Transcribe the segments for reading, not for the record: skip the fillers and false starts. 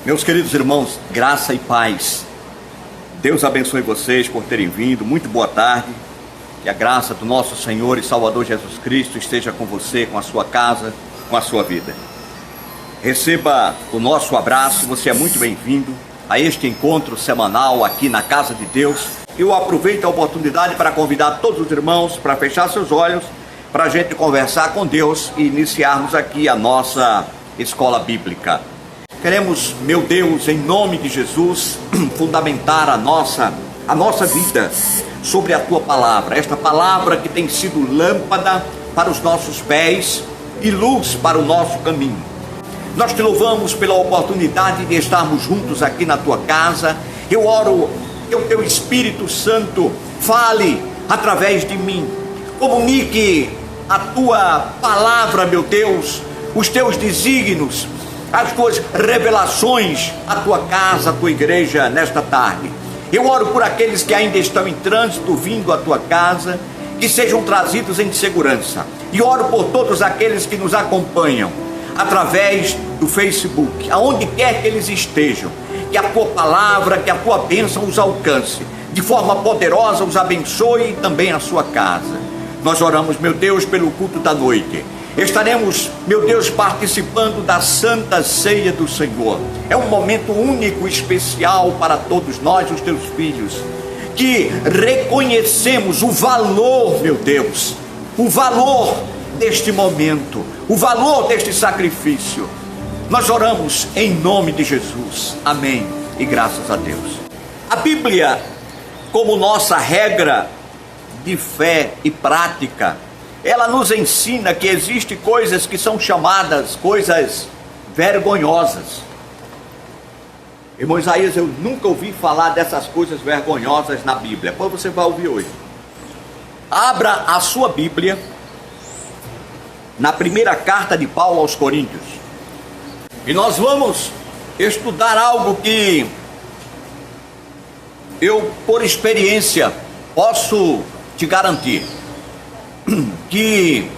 Meus queridos irmãos, graça e paz. Deus abençoe vocês por terem vindo. Muito boa tarde. Que a graça do nosso Senhor e Salvador Jesus Cristo esteja com você, com a sua casa, com a sua vida. Receba o nosso abraço. Você é muito bem-vindo a este encontro semanal aqui na Casa de Deus. Eu aproveito a oportunidade para convidar todos os irmãos para fechar seus olhos, para a gente conversar com Deus e iniciarmos aqui a nossa escola bíblica. Queremos, meu Deus, em nome de Jesus, fundamentar a nossa vida sobre a Tua Palavra. Esta Palavra que tem sido lâmpada para os nossos pés e luz para o nosso caminho. Nós Te louvamos pela oportunidade de estarmos juntos aqui na Tua casa. Eu oro que o Teu Espírito Santo fale através de mim. Comunique a Tua Palavra, meu Deus, os Teus desígnios, as Tuas revelações à Tua casa, à Tua igreja nesta tarde. Eu oro por aqueles que ainda estão em trânsito vindo à Tua casa, que sejam trazidos em segurança. E oro por todos aqueles que nos acompanham através do Facebook, aonde quer que eles estejam, que a Tua Palavra, que a Tua bênção os alcance, de forma poderosa os abençoe e também a sua casa. Nós oramos, meu Deus, pelo culto da noite. Estaremos, meu Deus, participando da Santa Ceia do Senhor. É um momento único, especial para todos nós, os Teus filhos, que reconhecemos o valor, meu Deus, o valor deste momento, o valor deste sacrifício. Nós oramos em nome de Jesus. Amém e graças a Deus. A Bíblia, como nossa regra de fé e prática, ela nos ensina que existem coisas que são chamadas coisas vergonhosas. Irmão Isaías, eu nunca ouvi falar dessas coisas vergonhosas na Bíblia. Pois você vai ouvir hoje. Abra a sua Bíblia na primeira carta de Paulo aos Coríntios. E nós vamos estudar algo que eu, por experiência, posso te garantir que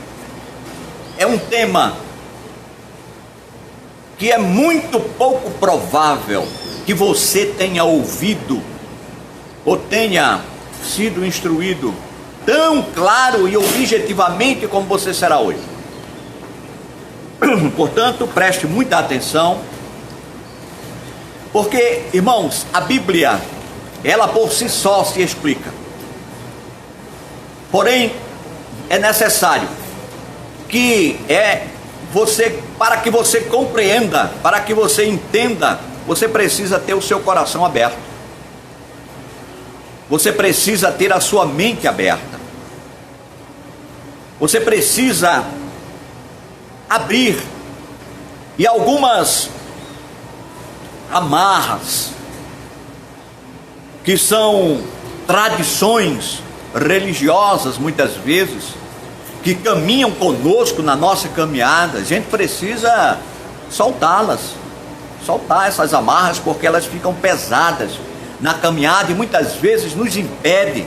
é um tema que é muito pouco provável que você tenha ouvido ou tenha sido instruído tão claro e objetivamente como você será hoje. Portanto, preste muita atenção, porque, irmãos, a Bíblia, ela por si só se explica. Porém, é necessário que para que você compreenda, para que você entenda, você precisa ter o seu coração aberto. Você precisa ter a sua mente aberta. Você precisa abrir. E algumas amarras, que são tradições religiosas, muitas vezes, que caminham conosco na nossa caminhada, a gente precisa soltá-las, soltar essas amarras, porque elas ficam pesadas na caminhada e muitas vezes nos impedem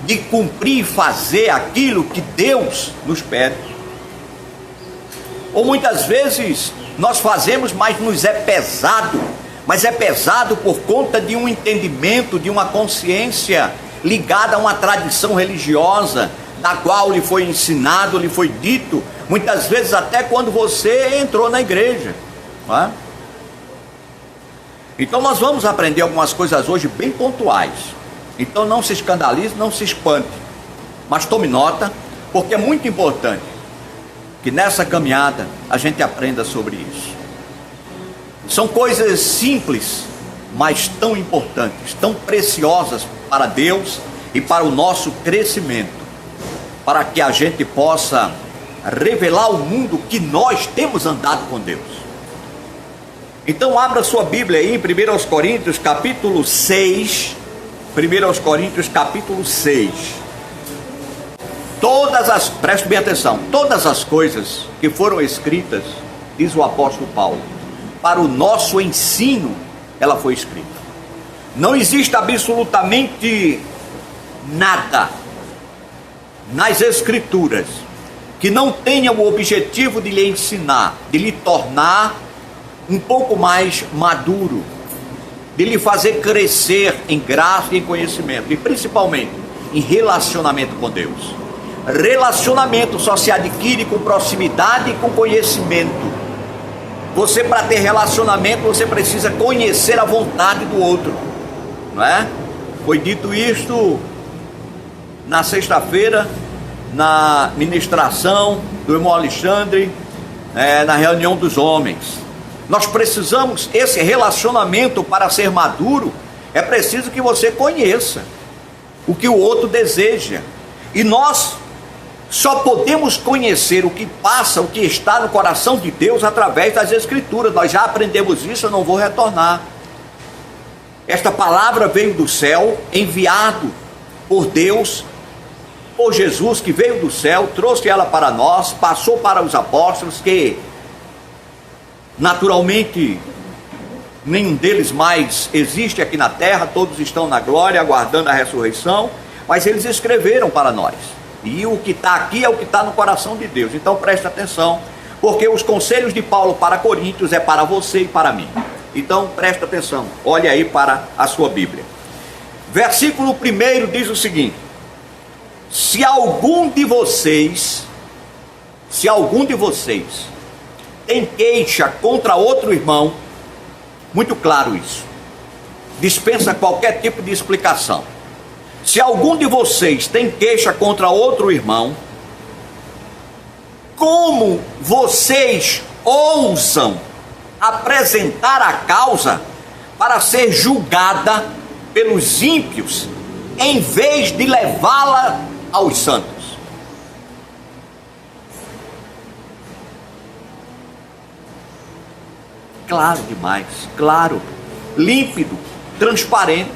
de cumprir e fazer aquilo que Deus nos pede. Ou muitas vezes nós fazemos, mas nos é pesado, mas é pesado por conta de um entendimento, de uma consciência ligada a uma tradição religiosa, na qual lhe foi ensinado, lhe foi dito, muitas vezes até quando você entrou na igreja, não é? Então nós vamos aprender algumas coisas hoje bem pontuais. Então não se escandalize, não se espante, mas tome nota, porque é muito importante que nessa caminhada a gente aprenda sobre isso. São coisas simples, mas tão importantes, tão preciosas para Deus e para o nosso crescimento, para que a gente possa revelar ao mundo que nós temos andado com Deus. Então abra sua Bíblia aí em 1 Coríntios capítulo 6, 1 Coríntios capítulo 6. Preste bem atenção, todas as coisas que foram escritas, diz o apóstolo Paulo, para o nosso ensino, ela foi escrita. Não existe absolutamente nada nas Escrituras que não tenha o objetivo de lhe ensinar, de lhe tornar um pouco mais maduro, de lhe fazer crescer em graça e em conhecimento, e principalmente em relacionamento com Deus. Relacionamento só se adquire com proximidade e com conhecimento. Você, para ter relacionamento, você precisa conhecer a vontade do outro, não é? Foi dito isto na sexta-feira, na ministração do irmão Alexandre, na reunião dos homens. Nós precisamos, esse relacionamento, para ser maduro, é preciso que você conheça o que o outro deseja. E nós só podemos conhecer o que passa, o que está no coração de Deus, através das Escrituras. Nós já aprendemos isso, eu não vou retornar. Esta palavra veio do céu, enviado por Deus, por Jesus, que veio do céu, trouxe ela para nós, passou para os apóstolos, que naturalmente nenhum deles mais existe aqui na terra, todos estão na glória, aguardando a ressurreição, mas eles escreveram para nós. E o que está aqui é o que está no coração de Deus. Então preste atenção, porque os conselhos de Paulo para Coríntios é para você e para mim. Então preste atenção, olhe aí para a sua Bíblia. Versículo 1 diz o seguinte: se algum de vocês tem queixa contra outro irmão, muito claro isso, dispensa qualquer tipo de explicação. Se algum de vocês tem queixa contra outro irmão, como vocês ousam apresentar a causa para ser julgada pelos ímpios, em vez de levá-la aos santos? Claro demais, claro, límpido, transparente.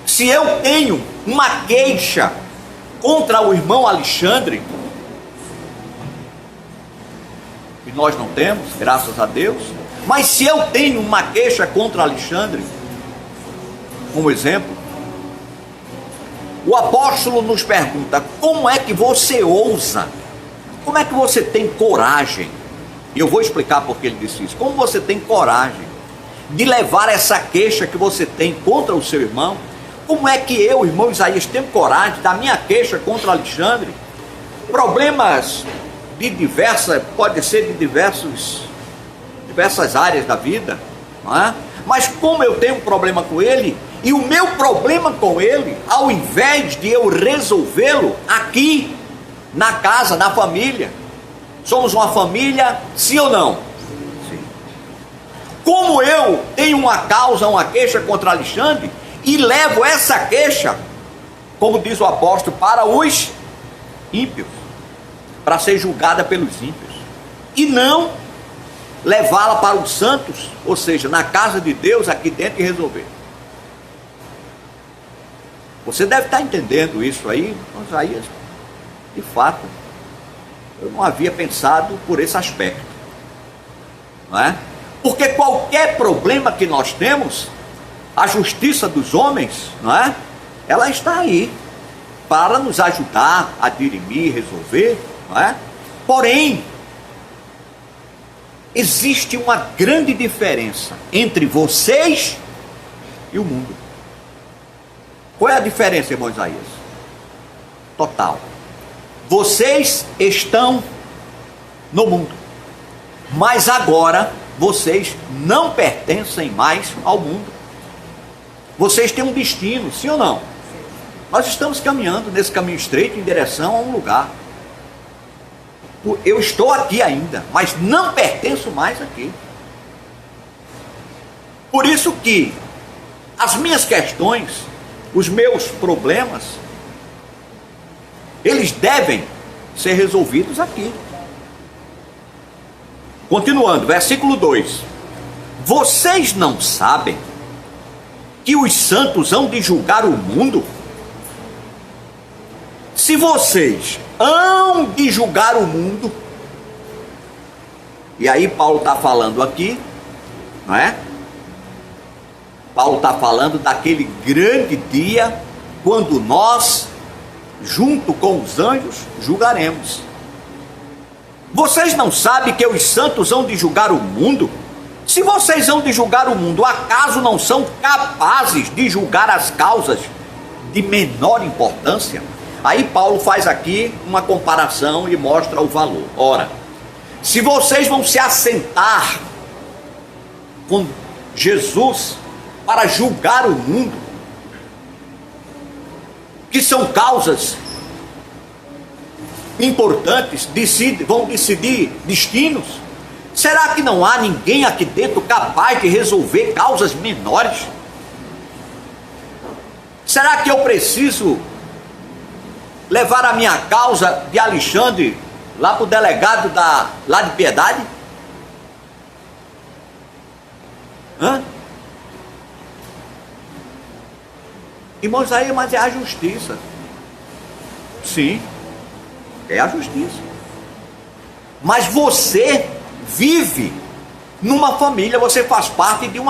Se eu tenho uma queixa contra o irmão Alexandre, e nós não temos, graças a Deus, mas se eu tenho uma queixa contra Alexandre, como exemplo, o apóstolo nos pergunta: como é que você ousa? Como é que você tem coragem? E eu vou explicar porque ele disse isso. Como você tem coragem de levar essa queixa que você tem contra o seu irmão? Como é que eu, irmão Isaías, tenho coragem da minha queixa contra Alexandre? Problemas de pode ser de diversas áreas da vida, não é? Mas como eu tenho um problema com ele, e o meu problema com ele, ao invés de eu resolvê-lo aqui, na casa, na família, somos uma família, sim ou não? Sim. Como eu tenho uma causa, uma queixa contra Alexandre, e levo essa queixa, como diz o apóstolo, para os ímpios, para ser julgada pelos ímpios, e não levá-la para os santos, ou seja, na casa de Deus, aqui dentro, e resolver. Você deve estar entendendo isso aí, Isaías. De fato, eu não havia pensado por esse aspecto, não é? Porque qualquer problema que nós temos, a justiça dos homens, não é? Ela está aí para nos ajudar a dirimir, resolver, não é? Porém, existe uma grande diferença entre vocês e o mundo. Qual é a diferença, irmão Isaías? Total. Vocês estão no mundo, mas agora vocês não pertencem mais ao mundo. Vocês têm um destino, sim ou não? Nós estamos caminhando nesse caminho estreito em direção a um lugar. Eu estou aqui ainda, mas não pertenço mais aqui. Por isso que as minhas questões, os meus problemas, eles devem ser resolvidos aqui. Continuando, versículo 2: vocês não sabem que os santos hão de julgar o mundo? Se vocês hão de julgar o mundo, e aí Paulo está falando aqui, não é? Paulo está falando daquele grande dia, quando nós, junto com os anjos, julgaremos. Vocês não sabem que os santos hão de julgar o mundo? Se vocês hão de julgar o mundo, acaso não são capazes de julgar as causas de menor importância? Aí Paulo faz aqui uma comparação e mostra o valor. Ora, se vocês vão se assentar com Jesus para julgar o mundo, que são causas importantes, vão decidir destinos, será que não há ninguém aqui dentro capaz de resolver causas menores? Será que eu preciso levar a minha causa de Alexandre lá para o delegado lá de Piedade? Irmãos, aí, mas é a justiça. Sim, é a justiça. Mas você vive numa família, você faz parte de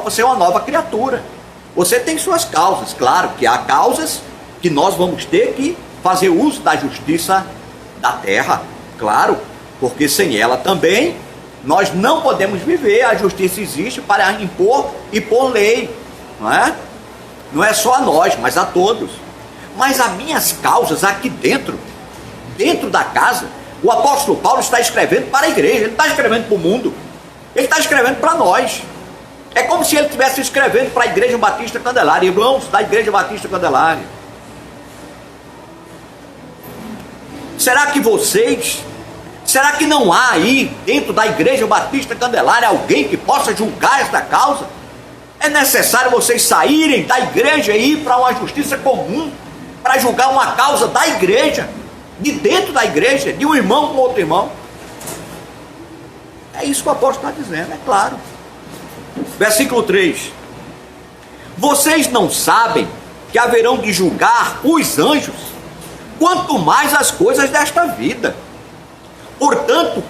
você é uma nova criatura. Você tem suas causas, claro que há causas que nós vamos ter que fazer uso da justiça da terra, claro, porque sem ela também nós não podemos viver. A justiça existe para impor e pôr lei, não é? Não é só a nós, mas a todos. Mas as minhas causas aqui dentro da casa, o apóstolo Paulo está escrevendo para a igreja, ele está escrevendo para o mundo, ele está escrevendo para nós. É como se ele estivesse escrevendo para a Igreja Batista Candelária, irmãos da Igreja Batista Candelária. Será que não há aí dentro da Igreja Batista Candelária alguém que possa julgar esta causa? É necessário vocês saírem da igreja e ir para uma justiça comum, para julgar uma causa da igreja, de dentro da igreja, de um irmão com outro irmão. É isso que o apóstolo está dizendo, é claro. Versículo 3: vocês não sabem que haverão de julgar os anjos, quanto mais as coisas desta vida. Portanto,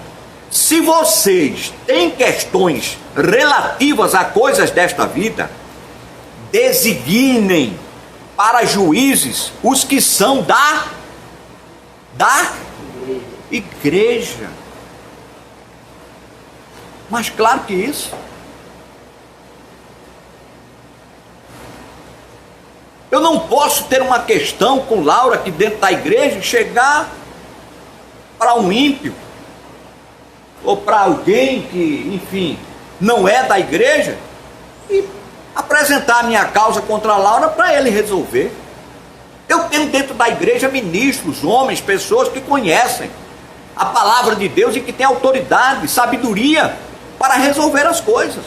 se vocês têm questões relativas a coisas desta vida, designem para juízes os que são da igreja. Mas claro que isso. Eu não posso ter uma questão com Laura aqui dentro da igreja e chegar para um ímpio ou para alguém que, enfim, não é da igreja e apresentar a minha causa contra a Laura para ele resolver. Eu tenho dentro da igreja ministros, homens, pessoas que conhecem a palavra de Deus e que têm autoridade, sabedoria para resolver as coisas.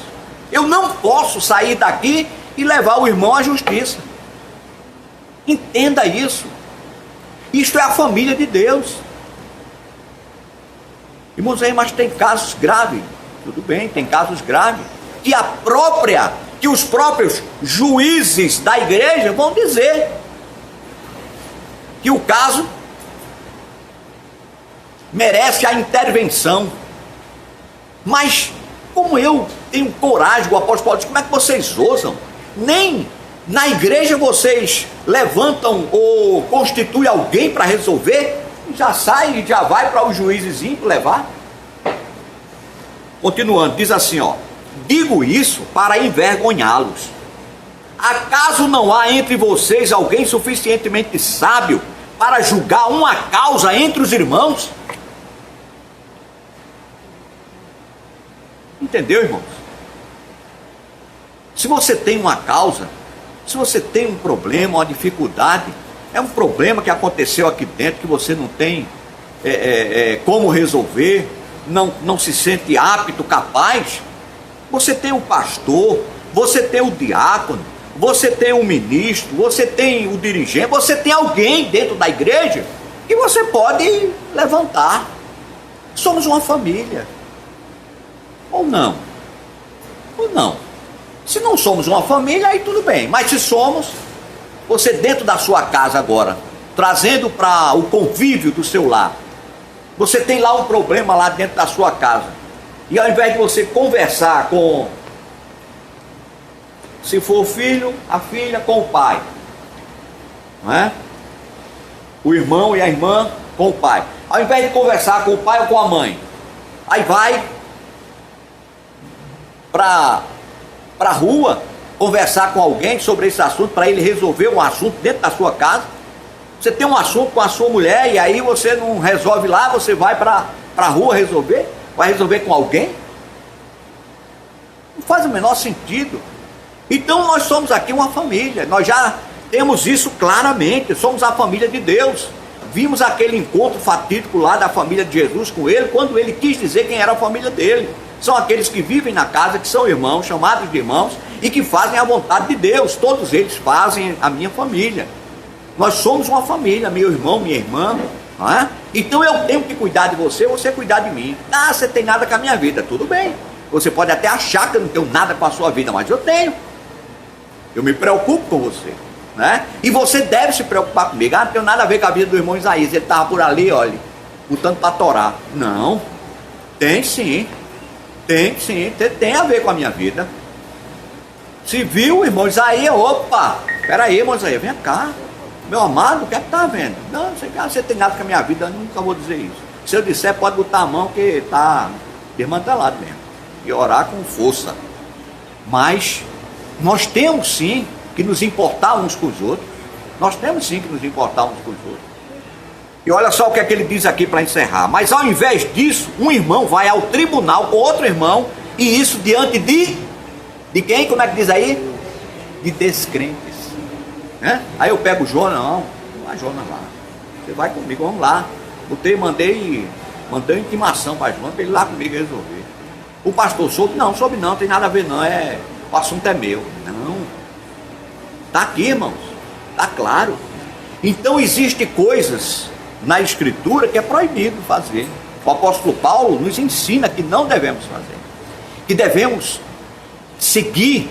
Eu não posso sair daqui e levar o irmão à justiça. Entenda isso. Isto é a família de Deus. Irmãos, aí, mas tem casos graves. Tudo bem, tem casos graves. Que os próprios juízes da igreja vão dizer que o caso merece a intervenção. Mas como eu tenho coragem, o apóstolo Paulo diz, como é que vocês ousam? Nem na igreja vocês levantam ou constituem alguém para resolver, já sai e já vai para os juízes levar. Continuando, diz assim, digo isso para envergonhá-los. Acaso não há entre vocês alguém suficientemente sábio para julgar uma causa entre os irmãos? Entendeu, irmãos? Se você tem uma causa, se você tem um problema, uma dificuldade, é um problema que aconteceu aqui dentro, que você não tem como resolver, não se sente apto, capaz, você tem o pastor, você tem o diácono, você tem o ministro, você tem o dirigente, você tem alguém dentro da igreja que você pode levantar. Somos uma família. Ou não? Ou não? Se não somos uma família, aí tudo bem. Mas se somos, você dentro da sua casa agora, trazendo para o convívio do seu lar, você tem lá um problema lá dentro da sua casa. E ao invés de você conversar com, se for o filho, a filha com o pai, não é? O irmão e a irmã com o pai. Ao invés de conversar com o pai ou com a mãe, aí vai para a rua conversar com alguém sobre esse assunto, para ele resolver um assunto dentro da sua casa. Você tem um assunto com a sua mulher e aí você não resolve lá, você vai para a rua resolver? Vai resolver com alguém? Não faz o menor sentido. Então nós somos aqui uma família, nós já temos isso claramente, somos a família de Deus. Vimos aquele encontro fatídico lá da família de Jesus com ele, quando ele quis dizer quem era a família dele. São aqueles que vivem na casa, que são irmãos, chamados de irmãos, e que fazem a vontade de Deus. Todos eles fazem a minha família. Nós somos uma família, meu irmão, minha irmã, não é? Então eu tenho que cuidar de você, você cuidar de mim. Ah, você tem nada com a minha vida, tudo bem. Você pode até achar que eu não tenho nada com a sua vida, mas eu tenho. Eu me preocupo com você, né? E você deve se preocupar comigo. Ah, não tenho nada a ver com a vida do irmão Isaías, ele estava por ali, olha, lutando para torar. Não, tem sim, tem a ver com a minha vida. Se viu o irmão Isaías, opa, peraí, irmão Isaías, vem cá. Meu amado, o que é que está vendo? Não, você tem nada com a minha vida, eu nunca vou dizer isso. Se eu disser, pode botar a mão que está desmantelado mesmo. E orar com força. Mas nós temos sim que nos importar uns com os outros. Nós temos sim que nos importar uns com os outros. E olha só o que é que ele diz aqui para encerrar. Mas ao invés disso, um irmão vai ao tribunal com outro irmão, e isso diante de quem? Como é que diz aí? De descrentes. Né? Aí eu pego o Jonas, não vai Jonas lá, você vai comigo, vamos lá. Mandei uma intimação para Jonas, para ele ir lá comigo resolver. O pastor soube? Não, soube não, tem nada a ver não, o assunto é meu. Não, está aqui, irmãos, está claro. Então existem coisas na escritura que é proibido fazer. O apóstolo Paulo nos ensina que não devemos fazer, que devemos seguir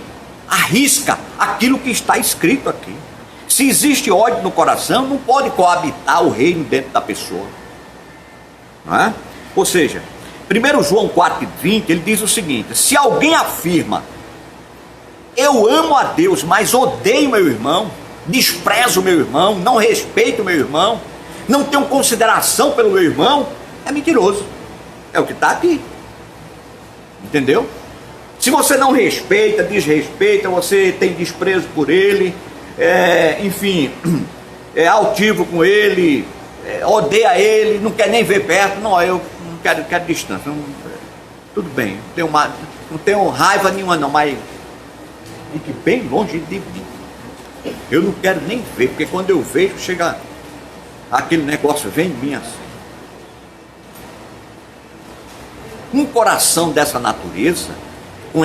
à risca aquilo que está escrito aqui. Se existe ódio no coração, não pode coabitar o reino dentro da pessoa, não é? Ou seja, 1 João 4,20, ele diz o seguinte: se alguém afirma, eu amo a Deus, mas odeio meu irmão, desprezo meu irmão, não respeito meu irmão, não tenho consideração pelo meu irmão, é mentiroso. É o que está aqui. Entendeu? Se você não respeita, desrespeita, você tem desprezo por ele, enfim, é altivo com ele, odeia ele, não quer nem ver perto, não, eu não quero distância, tudo bem, não tenho raiva nenhuma não, mas fique bem longe de mim. Eu não quero nem ver, porque quando eu vejo, chega aquele negócio, vem em mim assim. Um coração dessa natureza, com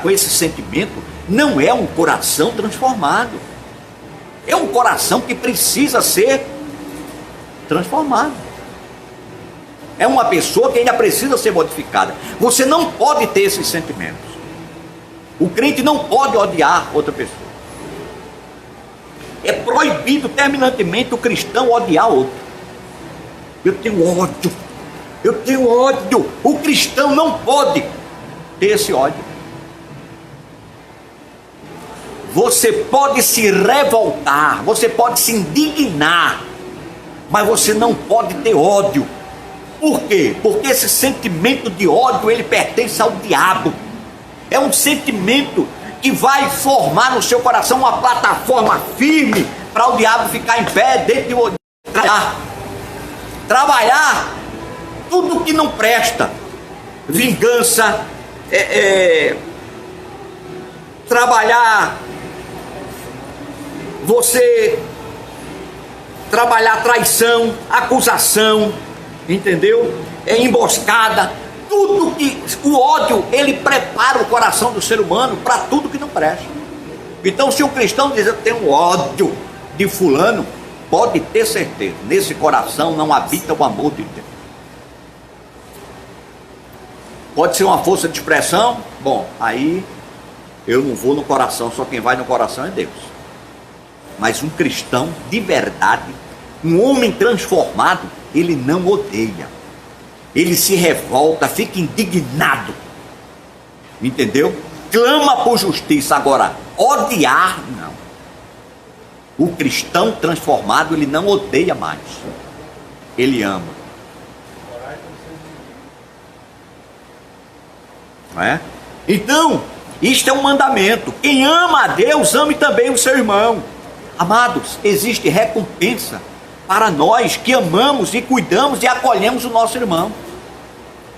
esse sentimento, não é um coração transformado. É um coração que precisa ser transformado. É uma pessoa que ainda precisa ser modificada. Você não pode ter esses sentimentos. O crente não pode odiar outra pessoa. É proibido terminantemente o cristão odiar outro. Eu tenho ódio. O cristão não pode ter esse ódio. Você pode se revoltar, você pode se indignar, mas você não pode ter ódio. Por quê? Porque esse sentimento de ódio, ele pertence ao diabo. É um sentimento que vai formar no seu coração uma plataforma firme para o diabo ficar em pé dentro de você. Trabalhar tudo que não presta. Vingança, trabalhar trabalhar traição, acusação, entendeu? Emboscada, tudo que o ódio, ele prepara o coração do ser humano para tudo que não presta. Então, se o cristão diz eu tenho ódio de fulano, pode ter certeza, nesse coração não habita o amor de Deus. Pode ser uma força de expressão, bom, aí eu não vou no coração, só quem vai no coração é Deus. Mas um cristão de verdade, um homem transformado, ele não odeia, ele se revolta, fica indignado, entendeu? Clama por justiça. Agora, odiar, não. O cristão transformado, ele não odeia mais, ele ama. Não é? Então, isto é um mandamento. Quem ama a Deus, ame também o seu irmão. Amados, existe recompensa para nós que amamos e cuidamos e acolhemos o nosso irmão.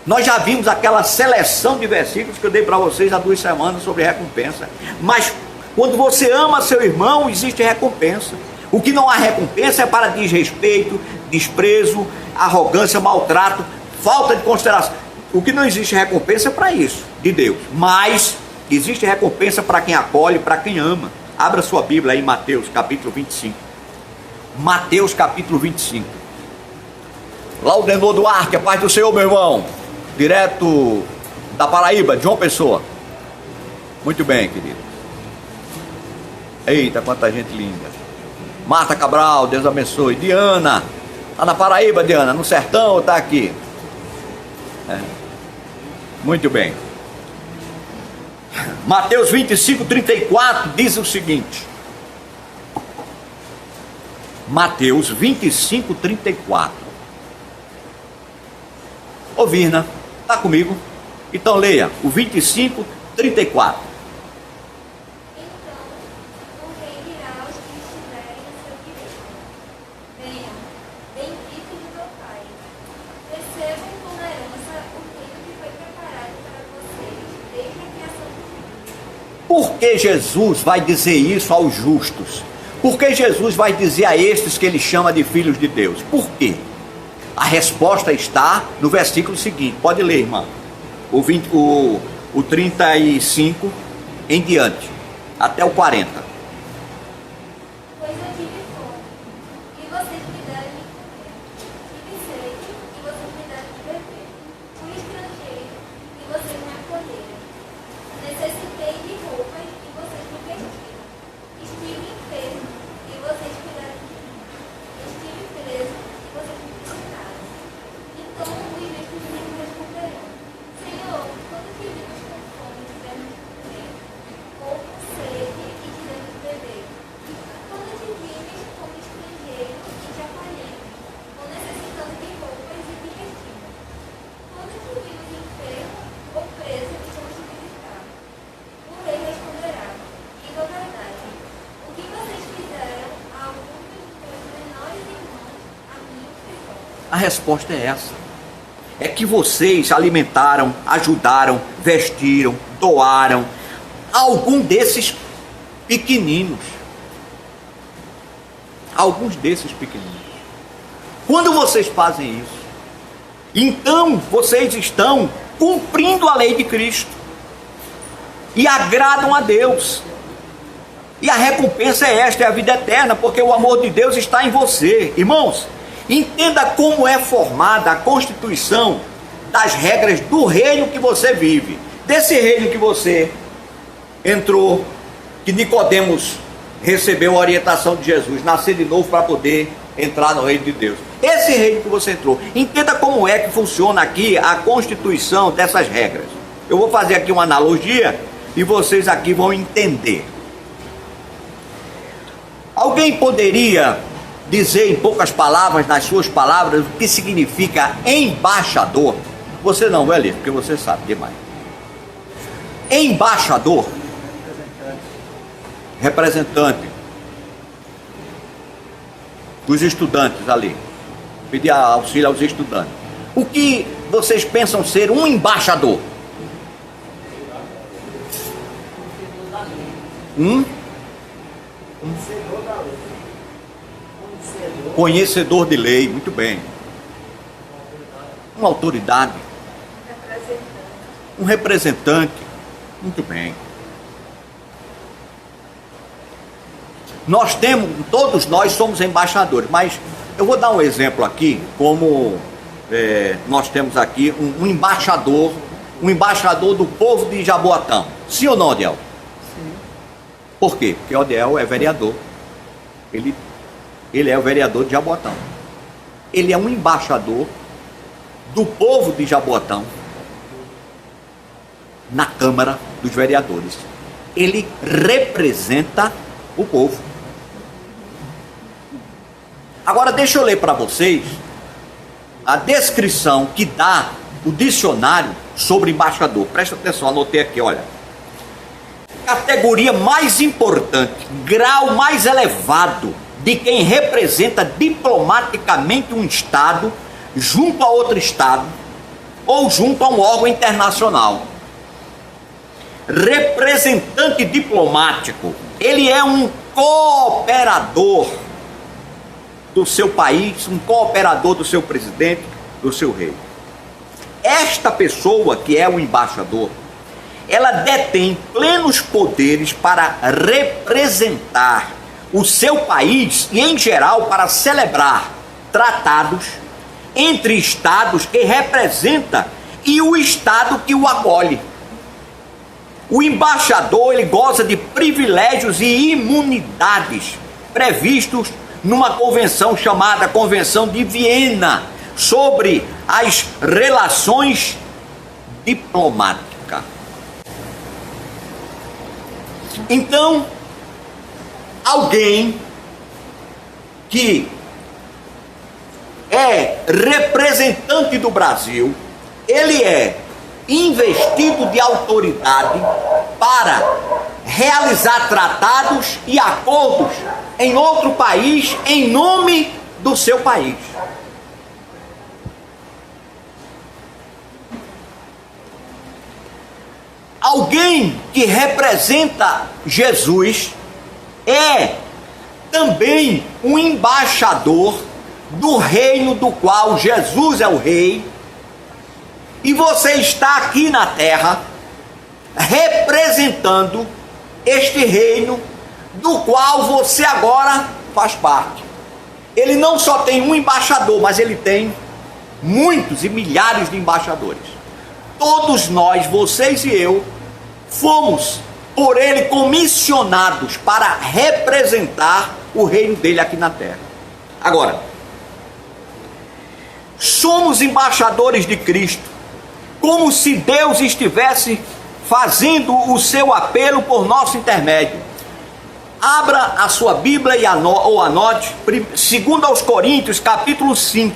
Nós já vimos aquela seleção de versículos que eu dei para vocês há 2 semanas sobre recompensa. Mas quando você ama seu irmão, existe recompensa. O que não há recompensa é para desrespeito, desprezo, arrogância, maltrato, falta de consideração. O que não existe recompensa é para isso, de Deus. Mas existe recompensa para quem acolhe, para quem ama. Abra sua Bíblia aí em Mateus capítulo 25. Mateus capítulo 25. Laudenor Duarte, a paz do Senhor, meu irmão. Direto da Paraíba, de João Pessoa. Muito bem, querido. Eita, quanta gente linda. Marta Cabral, Deus abençoe. Diana, tá na Paraíba, Diana? No sertão ou tá aqui? Muito bem. Mateus 25, 34 diz o seguinte. Mateus 25, 34. Ô Virna, tá comigo? Então leia o 25, 34. Por que Jesus vai dizer isso aos justos? Por que Jesus vai dizer a estes que ele chama de filhos de Deus? Por quê? A resposta está no versículo seguinte. Pode ler, irmã. O 35 em diante, até o 40. Pois eu tive fome, e vocês me deram de comer. Tive sede, e vocês me deram de beber. Fui estrangeiro, e vocês me acolheram. Necessitei de roupas, e vocês me vestiram. Estive enfermo, e vocês cuidaram de mim. Estive preso, e vocês me visitaram. Então os justos me responderão: Senhor, quando te vimos com fome, tivemos de comer, ou com sede, e tivemos de beber? Quando te vimos como estrangeiro, e te acolhemos, ou necessitando de roupas, e te vestimos? Quando te vimos enfermo, ou preso, e fomos te visitar? O rei responderá: digo a verdade, o que vocês fizeram a algum dos meus menores irmãos, a mim o fizeram. A resposta é essa. É que vocês alimentaram, ajudaram, vestiram, doaram algum desses pequeninos. Alguns desses pequeninos. Quando vocês fazem isso, então vocês estão cumprindo a lei de Cristo e agradam a Deus. E a recompensa é esta, é a vida eterna, porque o amor de Deus está em você. Irmãos, entenda como é formada a constituição das regras do reino que você vive. Desse reino que você entrou, que Nicodemos recebeu a orientação de Jesus, nascer de novo para poder entrar no reino de Deus. Esse reino que você entrou. Entenda como é que funciona aqui a constituição dessas regras. Eu vou fazer aqui uma analogia e vocês aqui vão entender. Alguém poderia dizer em poucas palavras, nas suas palavras, o que significa embaixador? Você não, Eli, porque você sabe demais. Embaixador, representante dos estudantes ali. Pedir auxílio aos estudantes. O que vocês pensam ser um embaixador? Conhecedor de lei, muito bem. Uma autoridade. Um representante, muito bem. Nós temos, todos nós somos embaixadores, mas eu vou dar um exemplo aqui, como nós temos aqui um embaixador do povo de Jaboatão. Sim ou não, Odiel? Sim. Por quê? Porque Odiel é vereador. Ele é o vereador de Jaboatão. Ele é um embaixador do povo de Jaboatão na Câmara dos Vereadores. Ele representa o povo. Agora deixa eu ler para vocês a descrição que dá o dicionário sobre embaixador. Presta atenção, anotei aqui, olha. Categoria mais importante, grau mais elevado de quem representa diplomaticamente um Estado junto a outro Estado ou junto a um órgão internacional. Representante diplomático, ele é um cooperador do seu país, um cooperador do seu presidente, do seu rei. Esta pessoa que é o embaixador, ela detém plenos poderes para representar o seu país e, em geral, para celebrar tratados entre estados que representa e o estado que o acolhe. O embaixador, ele goza de privilégios e imunidades previstos numa convenção chamada Convenção de Viena sobre as relações diplomáticas. Então, alguém que é representante do Brasil, ele é investido de autoridade para realizar tratados e acordos em outro país em nome do seu país. Alguém que representa Jesus é também um embaixador do reino do qual Jesus é o rei, e você está aqui na terra representando este reino do qual você agora faz parte. Ele não só tem um embaixador, mas ele tem muitos e milhares de embaixadores. Todos nós, vocês e eu, fomos por ele comissionados para representar o reino dele aqui na terra. Agora, somos embaixadores de Cristo, como se Deus estivesse fazendo o seu apelo por nosso intermédio. Abra a sua Bíblia ou anote 2 aos Coríntios, capítulo 5,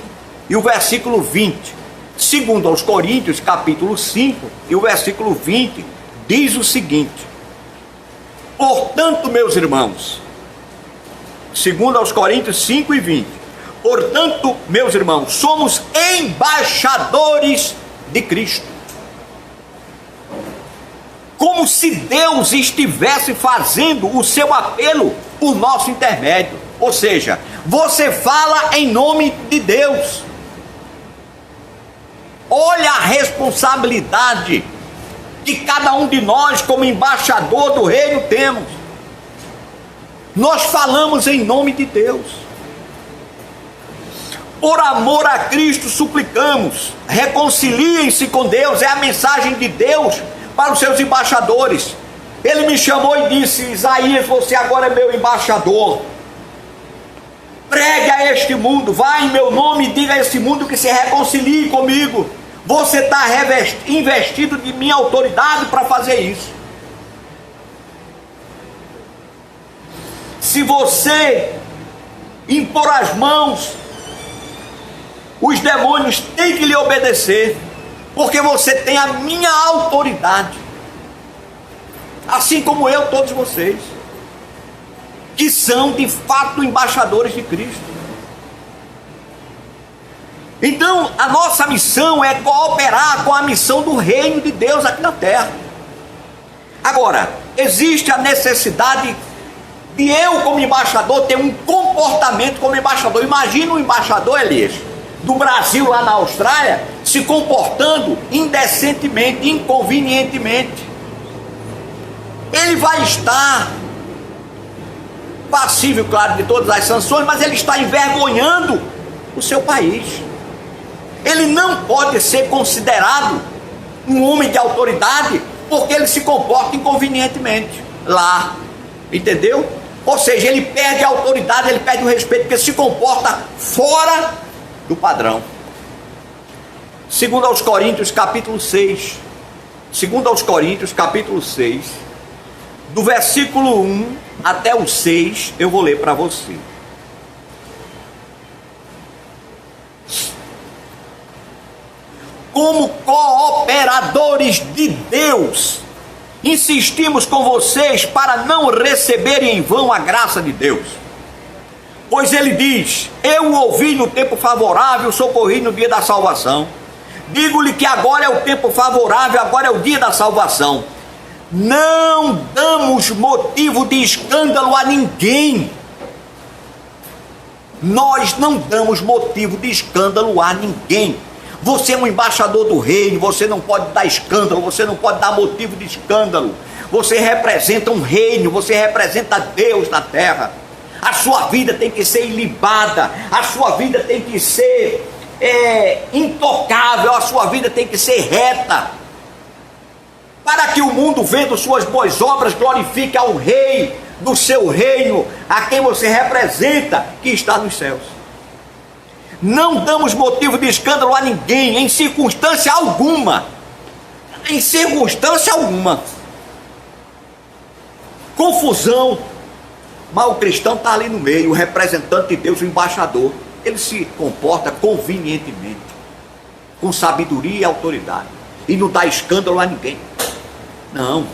e o versículo 20. 2 aos Coríntios, capítulo 5, e o versículo 20, diz o seguinte: portanto, meus irmãos, 2 aos Coríntios 5 e 20, portanto, meus irmãos, somos embaixadores de Cristo, como se Deus estivesse fazendo o seu apelo por nosso intermédio. Ou seja, você fala em nome de Deus. Olha a responsabilidade que cada um de nós, como embaixador do reino, temos. Nós falamos em nome de Deus. Por amor a Cristo suplicamos, reconciliem-se com Deus. É a mensagem de Deus para os seus embaixadores. Ele me chamou e disse: Isaías, você agora é meu embaixador. Pregue a este mundo, vá em meu nome e diga a esse mundo que se reconcilie comigo. Você está investido de minha autoridade para fazer isso. Se você impor as mãos, os demônios têm que lhe obedecer, porque você tem a minha autoridade, assim como eu, todos vocês, que são de fato embaixadores de Cristo. Então, a nossa missão é cooperar com a missão do reino de Deus aqui na terra. Agora, existe a necessidade de eu, como embaixador, ter um comportamento como embaixador. Imagina um embaixador, Elias, do Brasil lá na Austrália, se comportando indecentemente, inconvenientemente. Ele vai estar passível, claro, de todas as sanções, mas ele está envergonhando o seu país. Ele não pode ser considerado um homem de autoridade porque ele se comporta inconvenientemente lá, entendeu? Ou seja, ele perde a autoridade, ele perde o respeito porque se comporta fora do padrão. 2 aos Coríntios, capítulo 6. 2 aos Coríntios, capítulo 6, do versículo 1 até o 6, eu vou ler para você. como cooperadores de Deus, insistimos com vocês para não receberem em vão a graça de Deus. Pois ele diz: eu o ouvi no tempo favorável, socorri no dia da salvação. Digo-lhe que agora é o tempo favorável, agora é o dia da salvação. Não damos motivo de escândalo a ninguém. Nós não damos motivo de escândalo a ninguém. Você é um embaixador do reino, você não pode dar escândalo, você não pode dar motivo de escândalo. Você representa um reino, você representa Deus na terra. A sua vida tem que ser ilibada, a sua vida tem que ser intocável, a sua vida tem que ser reta, para que o mundo, vendo suas boas obras, glorifique ao Rei do seu reino, a quem você representa, que está nos céus. Não damos motivo de escândalo a ninguém, em circunstância alguma. Em circunstância alguma. Confusão. Mas o cristão está ali no meio, o representante de Deus, o embaixador. Ele se comporta convenientemente, com sabedoria e autoridade, e não dá escândalo a ninguém. Não.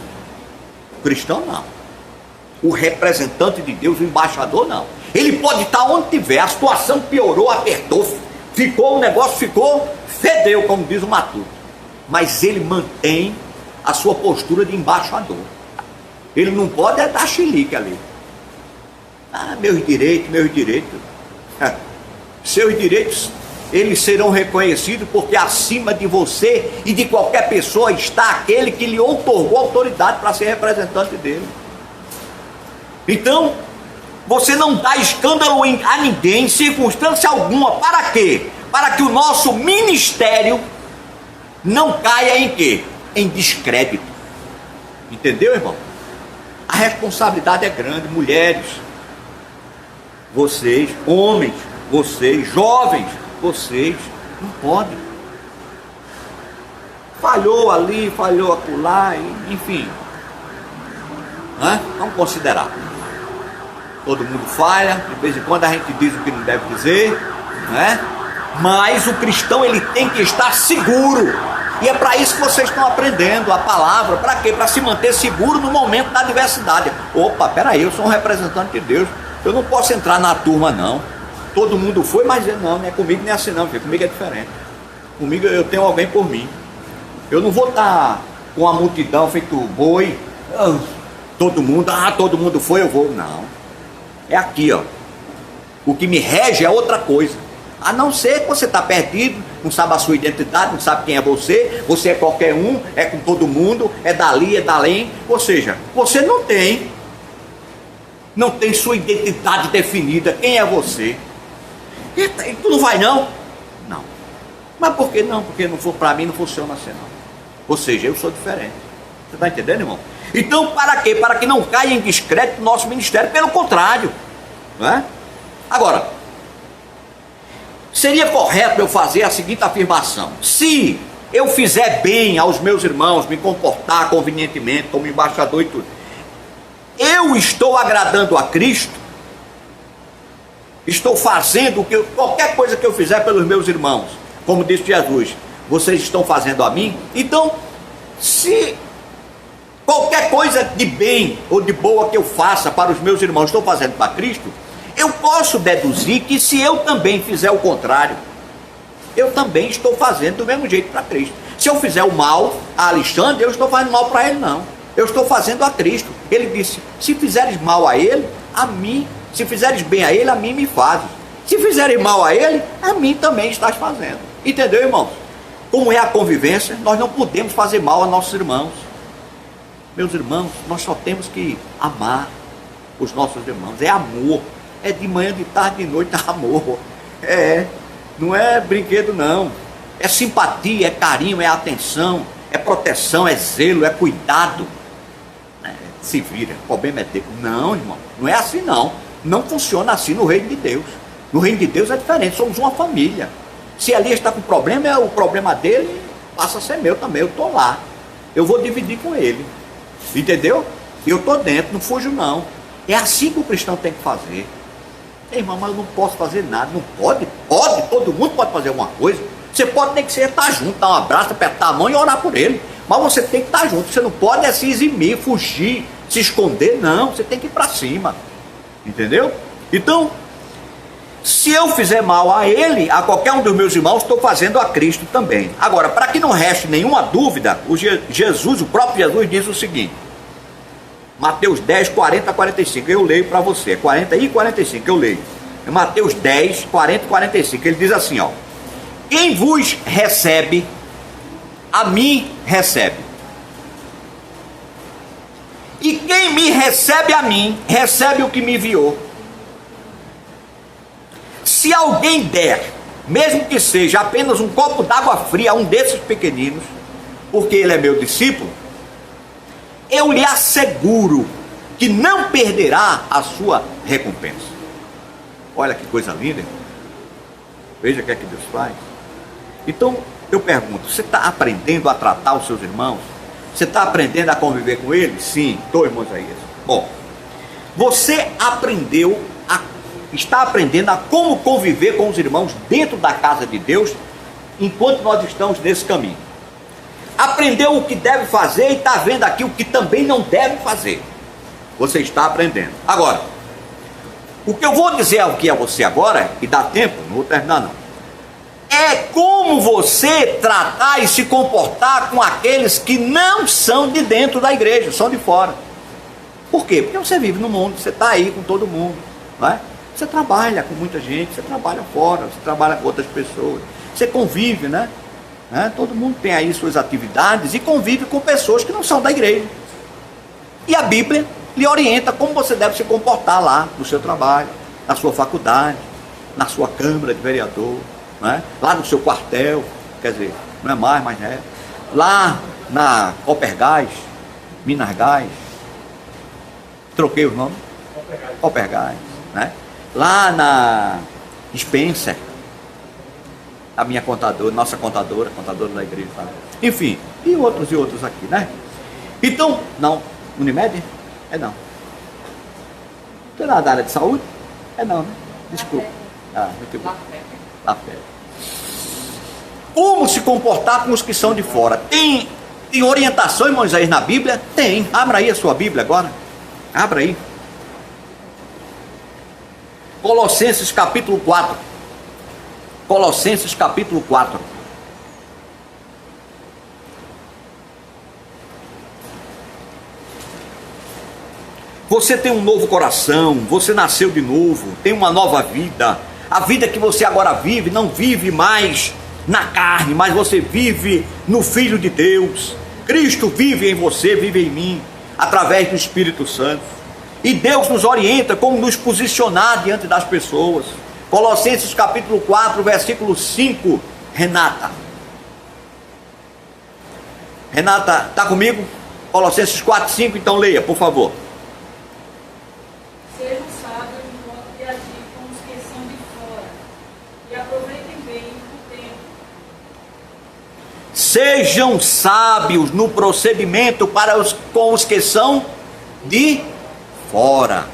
O cristão não. O representante de Deus, o embaixador, não. Ele pode estar onde tiver, a situação piorou, apertou, ficou, o negócio ficou, fedeu, como diz o Matuto. Mas ele mantém a sua postura de embaixador. Ele não pode dar chilique ali. Ah, meus direitos. Seus direitos, eles serão reconhecidos, porque acima de você e de qualquer pessoa está aquele que lhe outorgou autoridade para ser representante dele. Então, você não dá escândalo a ninguém, em circunstância alguma. Para quê? Para que o nosso ministério não caia em quê? Em descrédito. Entendeu, irmão? A responsabilidade é grande. Mulheres, vocês, homens, vocês, jovens, vocês, não podem. Falhou ali, falhou acolá, enfim. Vamos considerar. Todo mundo falha, de vez em quando a gente diz o que não deve dizer, né? Mas o cristão, ele tem que estar seguro. E é para isso que vocês estão aprendendo a palavra. Para quê? Para se manter seguro no momento da adversidade. Opa, peraí, eu sou um representante de Deus, eu não posso entrar na turma não. Todo mundo foi, mas não é comigo, nem assim não, porque comigo é diferente. Comigo eu tenho alguém por mim. Eu não vou estar com a multidão feito boi, todo mundo foi, eu vou. Não. É aqui, ó. O que me rege é outra coisa. A não ser que você está perdido, não sabe a sua identidade, não sabe quem é você é qualquer um, é com todo mundo, é dali, é dalém. Ou seja, você não tem sua identidade definida, quem é você. E tu não vai não? Não. Mas por que não? Porque não for para mim, não funciona assim não. Ou seja, eu sou diferente. Você está entendendo, irmão? Então, para quê? Para que não caia em descrédito o nosso ministério, pelo contrário. Não é? Agora, seria correto eu fazer a seguinte afirmação: se eu fizer bem aos meus irmãos, me comportar convenientemente como embaixador e tudo, eu estou agradando a Cristo? Estou fazendo qualquer coisa que eu fizer pelos meus irmãos, como disse Jesus, vocês estão fazendo a mim? Então, se qualquer coisa de bem ou de boa que eu faça para os meus irmãos, estou fazendo para Cristo, eu posso deduzir que se eu também fizer o contrário, eu também estou fazendo do mesmo jeito para Cristo. Se eu fizer o mal a Alexandre, eu estou fazendo mal para ele não. Eu estou fazendo a Cristo. Ele disse: se fizeres mal a ele, a mim. Se fizeres bem a ele, a mim me fazes. Se fizeres mal a ele, a mim também estás fazendo. Entendeu, irmãos? Como é a convivência, nós não podemos fazer mal a nossos irmãos. Meus irmãos, nós só temos que amar os nossos irmãos. É amor. É de manhã, de tarde, de noite, amor. Não é brinquedo não. É simpatia, é carinho, é atenção, é proteção, é zelo, é cuidado. Se vira, o problema é dele. Não, irmão, não é assim não. Não funciona assim no reino de Deus. No reino de Deus é diferente, somos uma família. Se Elias está com problema, o problema dele passa a ser meu também. Eu estou lá, eu vou dividir com ele. Entendeu? Eu estou dentro, não fujo não. É assim que o cristão tem que fazer. Irmão, mas eu não posso fazer nada. Não pode? Pode, todo mundo pode fazer alguma coisa. Você pode ter que estar junto, dar um abraço, apertar a mão e orar por ele. Mas você tem que estar junto. Você não pode se eximir, fugir, se esconder. Não, você tem que ir para cima. Entendeu? Então, se eu fizer mal a ele, a qualquer um dos meus irmãos, estou fazendo a Cristo também. Agora, para que não reste nenhuma dúvida, o próprio Jesus diz o seguinte. Mateus 10, 40 a 45. Eu leio para você. 40 e 45 eu leio. É Mateus 10, 40 e 45. Ele diz assim, ó. Quem vos recebe, a mim recebe. E quem me recebe a mim, recebe o que me enviou. Se alguém der, mesmo que seja apenas um copo d'água fria a um desses pequeninos, porque ele é meu discípulo, eu lhe asseguro que não perderá a sua recompensa. Olha que coisa linda, irmão. Veja o que é que Deus faz. Então, eu pergunto, você está aprendendo a tratar os seus irmãos? Você está aprendendo a conviver com eles? Sim, estou, irmão Isaías. Bom, você está aprendendo a como conviver com os irmãos dentro da casa de Deus, enquanto nós estamos nesse caminho. Aprendeu o que deve fazer e está vendo aqui o que também não deve fazer. Você está aprendendo. Agora, o que eu vou dizer aqui a você agora, e dá tempo, não vou terminar não, é como você tratar e se comportar com aqueles que não são de dentro da igreja, são de fora. Por quê? Porque você vive no mundo, você está aí com todo mundo, não é? Você trabalha com muita gente, você trabalha fora, você trabalha com outras pessoas, você convive, né? Todo mundo tem aí suas atividades e convive com pessoas que não são da igreja. E a Bíblia lhe orienta como você deve se comportar lá no seu trabalho, na sua faculdade, na sua Câmara de Vereador, né? Lá no seu quartel, quer dizer, não é mais, mas é. Lá na Copergás, Minas Gás, troquei os nomes, Copergás, né? Lá na Spencer, a minha contadora, nossa contadora da igreja, tá? Enfim, e outros aqui, né? Então, não, Unimed? É não. Não tem nada da área de saúde? É não, né? Desculpa. Muito bom. Lá fé. Como se comportar com os que são de fora? Tem orientação, irmão Isaías, na Bíblia? Tem. Abra aí a sua Bíblia agora. Abra aí. Colossenses capítulo 4. Colossenses capítulo 4. Você tem um novo coração, você nasceu de novo, tem uma nova vida. A vida que você agora vive, não vive mais na carne, mas você vive no Filho de Deus. Cristo vive em você, vive em mim, através do Espírito Santo. E Deus nos orienta como nos posicionar diante das pessoas. Colossenses capítulo 4, versículo 5. Renata, está comigo? Colossenses 4, 5, então leia, por favor. Sejam sábios no modo de agir com os que são de fora, e aproveitem bem o tempo. Sejam sábios no procedimento com os que são de fora.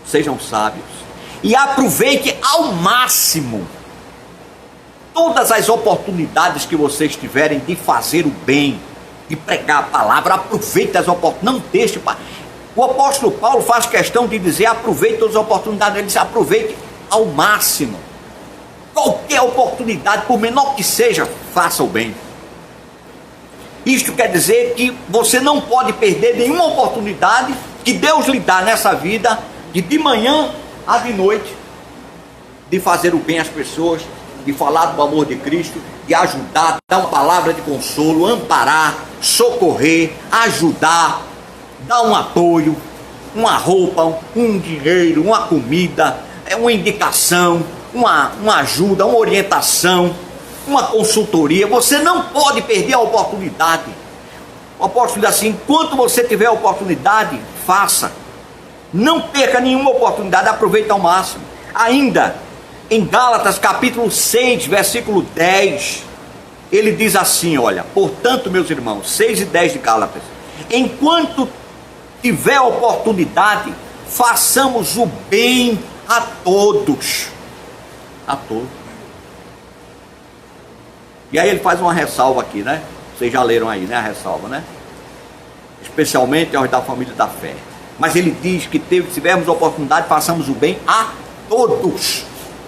Sejam sábios. E aproveite ao máximo todas as oportunidades que vocês tiverem de fazer o bem, de pregar a palavra. Aproveite as oportunidades, não deixe. O apóstolo Paulo faz questão de dizer: aproveite todas as oportunidades. Ele diz: aproveite ao máximo. Qualquer oportunidade, por menor que seja, faça o bem. Isto quer dizer que você não pode perder nenhuma oportunidade que Deus lhe dá nessa vida, de manhã a de noite, de fazer o bem às pessoas, de falar do amor de Cristo, de ajudar, dar uma palavra de consolo, amparar, socorrer, ajudar, dar um apoio, uma roupa, um dinheiro, uma comida, uma indicação, uma ajuda, uma orientação, uma consultoria. Você não pode perder a oportunidade. O apóstolo diz assim: enquanto você tiver a oportunidade, faça. Não perca nenhuma oportunidade, aproveite ao máximo. Ainda em Gálatas capítulo 6, versículo 10, ele diz assim, olha: portanto, meus irmãos, 6 e 10 de Gálatas, enquanto tiver oportunidade, façamos o bem a todos. A todos. E aí ele faz uma ressalva aqui, né? Vocês já leram aí, né? A ressalva, né? Especialmente aos da família da fé. Mas ele diz que se tivermos oportunidade, façamos o bem a todos.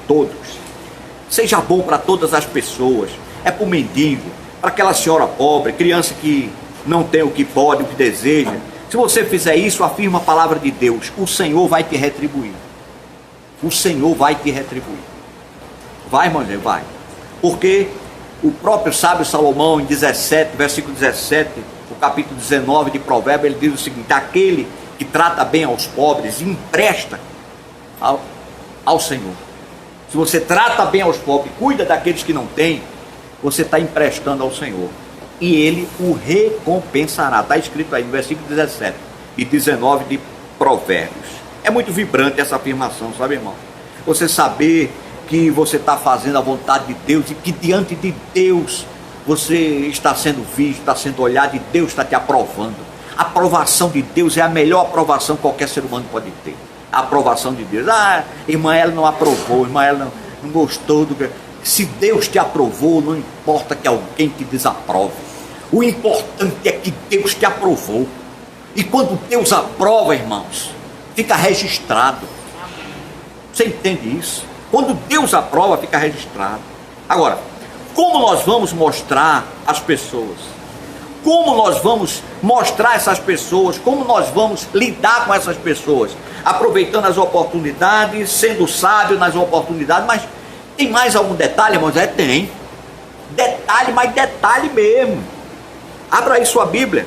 Todos. Seja bom para todas as pessoas. É para o mendigo, para aquela senhora pobre, criança que não tem o que pode, o que deseja. Se você fizer isso, afirma a palavra de Deus, o Senhor vai te retribuir. O Senhor vai te retribuir. Vai, irmão, vai. Porque o próprio sábio Salomão, em 17, versículo 17, o capítulo 19 de Provérbios, ele diz o seguinte: aquele que trata bem aos pobres, empresta ao Senhor. Se você trata bem aos pobres, cuida daqueles que não têm, você está emprestando ao Senhor. E Ele o recompensará. Está escrito aí no versículo 17 e 19 de Provérbios. É muito vibrante essa afirmação, sabe, irmão? Você saber que você está fazendo a vontade de Deus e que diante de Deus você está sendo visto, está sendo olhado e Deus está te aprovando. A aprovação de Deus é a melhor aprovação que qualquer ser humano pode ter. A aprovação de Deus. Ah, irmã, ela não aprovou, irmã, ela não gostou do que... Se Deus te aprovou, não importa que alguém te desaprove. O importante é que Deus te aprovou. E quando Deus aprova, irmãos, fica registrado. Você entende isso? Quando Deus aprova, fica registrado. Agora, como nós vamos mostrar às pessoas? Como nós vamos mostrar essas pessoas? Como nós vamos lidar com essas pessoas? Aproveitando as oportunidades, sendo sábio nas oportunidades. Mas tem mais algum detalhe, irmãos? Tem. Detalhe, mas detalhe mesmo. Abra aí sua Bíblia.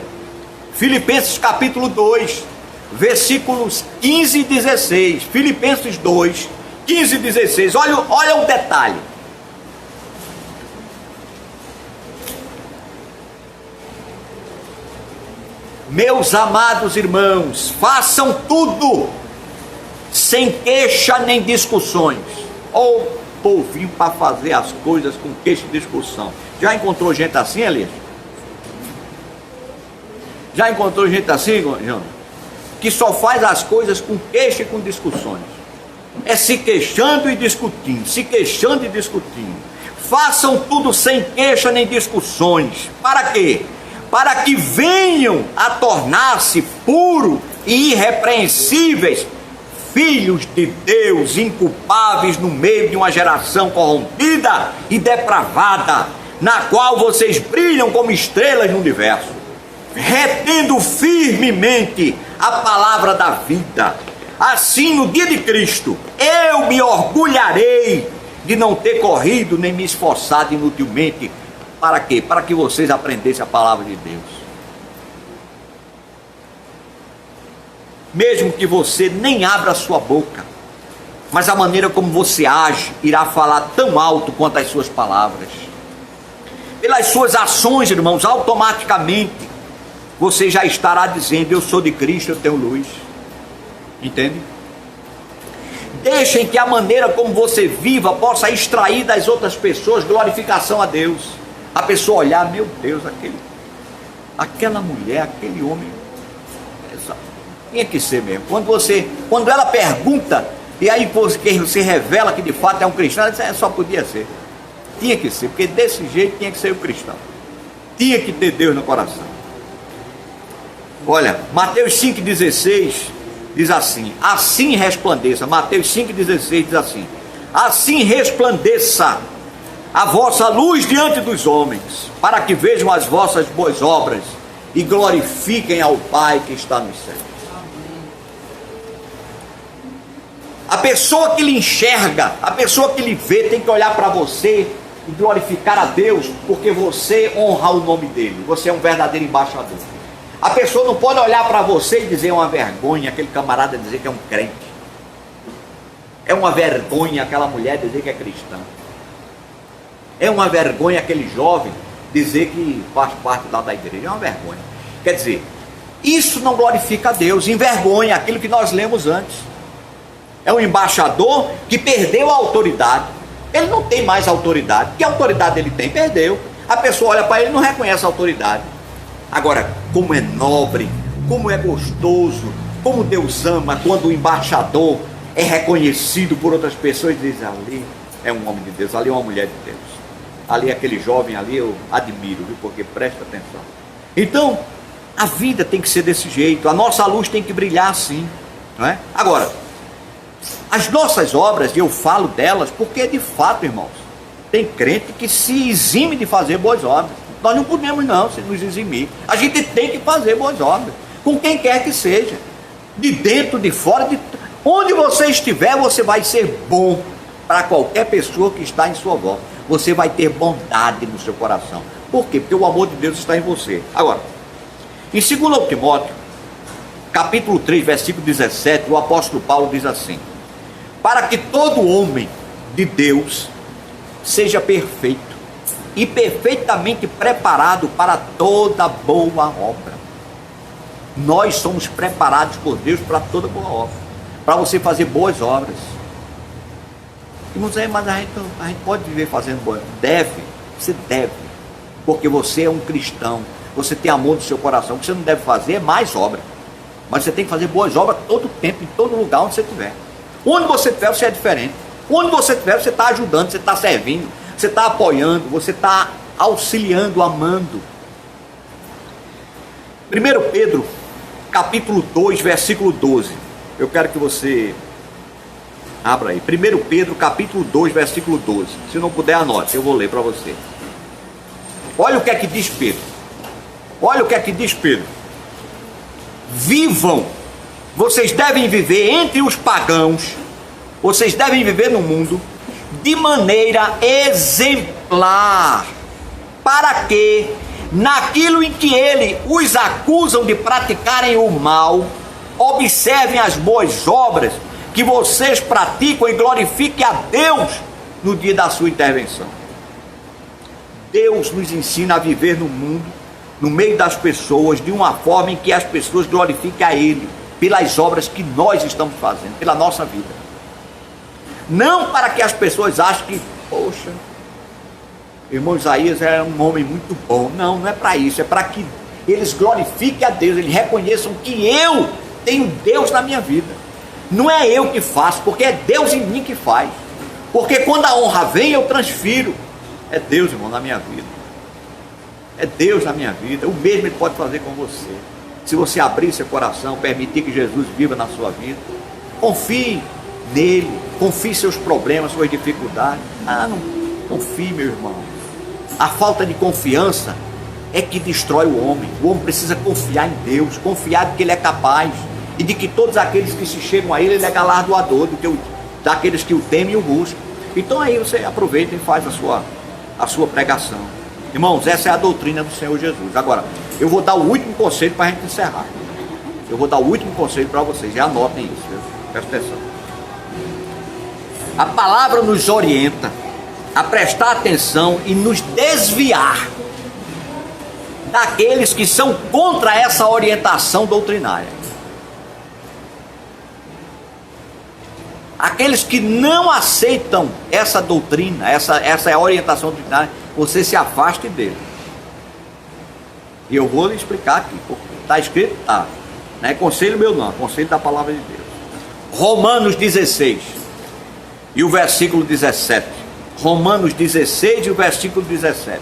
Filipenses capítulo 2, versículos 15 e 16. Filipenses 2, 15 e 16. Olha o detalhe. Meus amados irmãos, façam tudo sem queixa nem discussões. Ou povinho para fazer as coisas com queixa e discussão. Já encontrou gente assim, Elias? Já encontrou gente assim, João? Que só faz as coisas com queixa e com discussões. É se queixando e discutindo, se queixando e discutindo. Façam tudo sem queixa nem discussões. Para quê? Para que venham a tornar-se puros e irrepreensíveis, filhos de Deus, inculpáveis no meio de uma geração corrompida e depravada, na qual vocês brilham como estrelas no universo, retendo firmemente a palavra da vida. Assim, no dia de Cristo, eu me orgulharei de não ter corrido nem me esforçado inutilmente. Para quê? Para que vocês aprendessem a palavra de Deus. Mesmo que você nem abra a sua boca, mas a maneira como você age irá falar tão alto quanto as suas palavras. Pelas suas ações, irmãos, automaticamente você já estará dizendo: eu sou de Cristo, eu tenho luz. Entende? Deixem que a maneira como você viva possa extrair das outras pessoas glorificação a Deus. A pessoa olhar: meu Deus, aquela mulher, aquele homem, tinha que ser mesmo. Quando ela pergunta, e aí você revela que de fato é um cristão, ela diz: só podia ser. Tinha que ser, porque desse jeito tinha que ser o cristão. Tinha que ter Deus no coração. Olha, Mateus 5,16 diz assim: assim resplandeça. Mateus 5,16 diz assim: assim resplandeça a vossa luz diante dos homens, para que vejam as vossas boas obras e glorifiquem ao Pai que está nos céus. A pessoa que lhe enxerga, a pessoa que lhe vê, tem que olhar para você e glorificar a Deus, porque você honra o nome dele. Você é um verdadeiro embaixador. A pessoa não pode olhar para você e dizer: é uma vergonha aquele camarada dizer que é um crente. É uma vergonha aquela mulher dizer que é cristã. É uma vergonha aquele jovem dizer que faz parte da igreja. É uma vergonha. Quer dizer, isso não glorifica a Deus, envergonha aquilo que nós lemos antes. É um embaixador que perdeu a autoridade. Ele não tem mais autoridade. Que autoridade ele tem? Perdeu. A pessoa olha para ele e não reconhece a autoridade. Agora, como é nobre, como é gostoso, como Deus ama quando o embaixador é reconhecido por outras pessoas e diz: ali é um homem de Deus, ali é uma mulher de Deus. ali aquele jovem ali, eu admiro, viu? Porque presta atenção. Então, a vida tem que ser desse jeito, a nossa luz tem que brilhar assim, não é? Agora, as nossas obras, e eu falo delas porque de fato, irmãos, tem crente que se exime de fazer boas obras. Nós não podemos não se nos eximir. A gente tem que fazer boas obras, com quem quer que seja, de dentro, de fora, onde você estiver, você vai ser bom para qualquer pessoa que está em sua volta. Você vai ter bondade no seu coração. Por quê? Porque o amor de Deus está em você. Agora, em 2 Timóteo, capítulo 3, versículo 17, o apóstolo Paulo diz assim: para que todo homem de Deus seja perfeito e perfeitamente preparado para toda boa obra. Nós somos preparados por Deus para toda boa obra, para você fazer boas obras. E você, mas a gente pode viver fazendo boas obras? Deve, você deve, porque você é um cristão, você tem amor no seu coração. O que você não deve fazer é mais obra, mas você tem que fazer boas obras todo o tempo, em todo lugar onde você estiver. Onde você estiver, você é diferente. Onde você estiver, você está ajudando, você está servindo, você está apoiando, você está auxiliando, amando. 1 Pedro, capítulo 2, versículo 12. Eu quero que você abra aí. 1 Pedro, capítulo 2, versículo 12. Se não puder, anote, eu vou ler para você. Olha o que é que diz Pedro. Olha o que é que diz Pedro. Vivam, vocês devem viver entre os pagãos, vocês devem viver no mundo de maneira exemplar, para que, naquilo em que ele os acusam de praticarem o mal, observem as boas obras que vocês praticam e glorifiquem a Deus no dia da sua intervenção. Deus nos ensina a viver no mundo, no meio das pessoas, de uma forma em que as pessoas glorifiquem a Ele, pelas obras que nós estamos fazendo, pela nossa vida. Não para que as pessoas achem que, poxa, irmão Isaías é um homem muito bom. Não, não é para isso, é para que eles glorifiquem a Deus, eles reconheçam que eu tenho Deus na minha vida. Não é eu que faço, porque é Deus em mim que faz. Porque quando a honra vem, eu transfiro. É Deus, irmão, na minha vida. É Deus na minha vida. O mesmo Ele pode fazer com você. Se você abrir seu coração, permitir que Jesus viva na sua vida, confie nele, confie seus problemas, suas dificuldades. Não confie, meu irmão. A falta de confiança é que destrói o homem. O homem precisa confiar em Deus, confiar de que Ele é capaz e de que todos aqueles que se chegam a Ele, Ele é galardoador daqueles que o temem e o buscam. Então aí você aproveita e faz a sua pregação. Irmãos, essa é a doutrina do Senhor Jesus. Agora, eu vou dar o último conselho para a gente encerrar. Eu vou dar o último conselho para vocês, e anotem isso, viu? Presta atenção. A palavra nos orienta a prestar atenção e nos desviar daqueles que são contra essa orientação doutrinária. Aqueles que não aceitam essa doutrina, essa é a orientação doutrinária, você se afaste dele. E eu vou lhe explicar aqui. Está escrito? Tá. Não é conselho meu não, é conselho da palavra de Deus. Romanos 16 e o versículo 17. Romanos 16 e o versículo 17.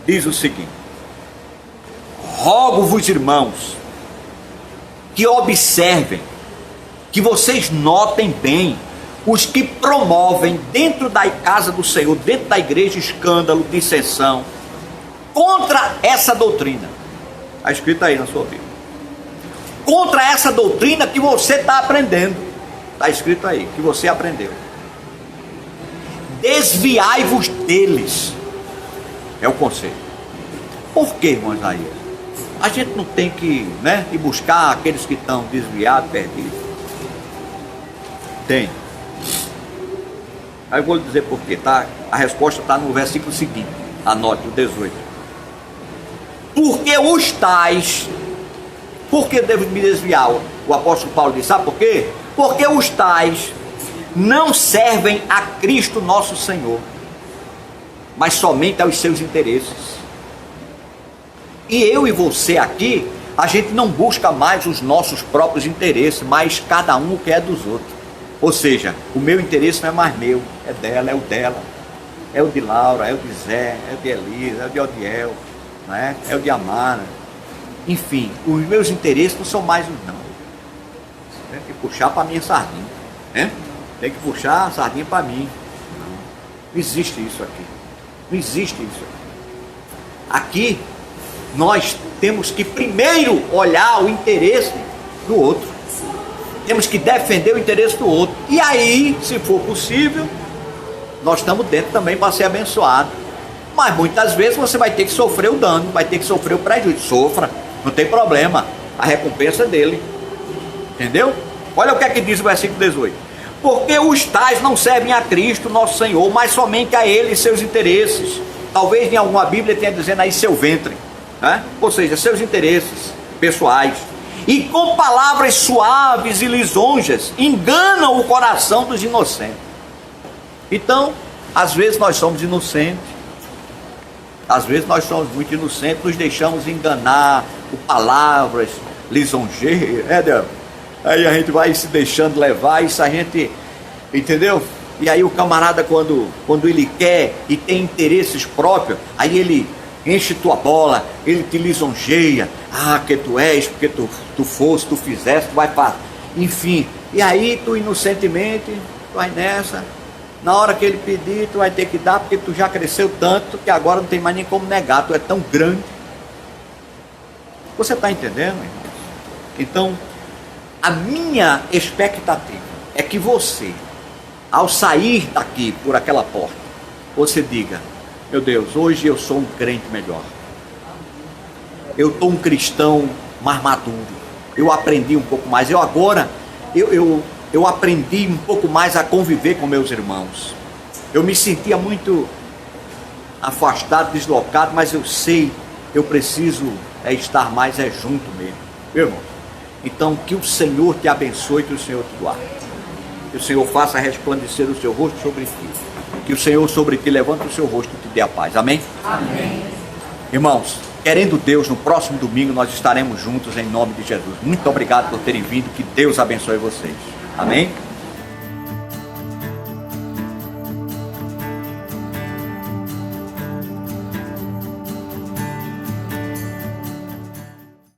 Diz o seguinte: rogo-vos, irmãos, que observem, que vocês notem bem os que promovem dentro da casa do Senhor, dentro da igreja, escândalo, dissensão, contra essa doutrina. Está escrito aí na sua Bíblia. Contra essa doutrina que você está aprendendo. Está escrito aí, que você aprendeu. Desviai-vos deles. É o conselho. Por que, irmão Isaías? A gente não tem que, ir buscar aqueles que estão desviados, perdidos. Tem. Aí eu vou lhe dizer por quê, tá? A resposta está no versículo seguinte. Anote, o 18. Porque os tais... Por que devo me desviar? O apóstolo Paulo diz, sabe por quê? Porque os tais não servem a Cristo nosso Senhor, mas somente aos seus interesses. E eu e você aqui, a gente não busca mais os nossos próprios interesses, mas cada um o que é dos outros. Ou seja, o meu interesse não é mais meu, é dela, é o dela. é o de Laura, é o de Zé, é o de Elisa, é o de Odiel, né? É o de Amara. Enfim, os meus interesses não são mais os não. Tem que puxar para a minha sardinha, né? Tem que puxar a sardinha para mim. Não existe isso aqui. Não existe isso aqui. Aqui, nós temos que primeiro olhar o interesse do outro. Temos que defender o interesse do outro. E aí, se for possível, nós estamos dentro também para ser abençoado. Mas muitas vezes você vai ter que sofrer o dano, vai ter que sofrer o prejuízo. Sofra, não tem problema. A recompensa é dele. Entendeu? Olha o que é que diz o versículo 18. Porque os tais não servem a Cristo, nosso Senhor, mas somente a Ele e seus interesses. Talvez em alguma Bíblia tenha dizendo aí seu ventre, né? Ou seja, seus interesses pessoais. E com palavras suaves e lisonjas enganam o coração dos inocentes. Então, às vezes nós somos inocentes, às vezes nós somos muito inocentes, nos deixamos enganar por palavras lisonjeiras, né, Deus? Aí a gente vai se deixando levar, isso a gente, entendeu? E aí o camarada, quando ele quer e tem interesses próprios, aí ele enche tua bola, ele te lisonjeia, que tu és, porque tu fosse, tu fizesse, tu vai para, enfim, e aí tu inocentemente, tu vai nessa, na hora que ele pedir, tu vai ter que dar, porque tu já cresceu tanto, que agora não tem mais nem como negar, tu é tão grande. Você está entendendo, irmãos? Então, a minha expectativa é que você, ao sair daqui por aquela porta, você diga: meu Deus, hoje eu sou um crente melhor. Eu estou um cristão mais maduro. Eu aprendi um pouco mais. Eu aprendi um pouco mais a conviver com meus irmãos. Eu me sentia muito afastado, deslocado, mas eu sei, eu preciso estar mais junto mesmo. Meu irmão, então que o Senhor te abençoe, que o Senhor te guarde. Que o Senhor faça resplandecer o seu rosto sobre ti. Que o Senhor sobre ti levante o seu rosto e te dê a paz. Amém? Amém. Irmãos, querendo Deus, no próximo domingo nós estaremos juntos em nome de Jesus. Muito obrigado por terem vindo. Que Deus abençoe vocês. Amém?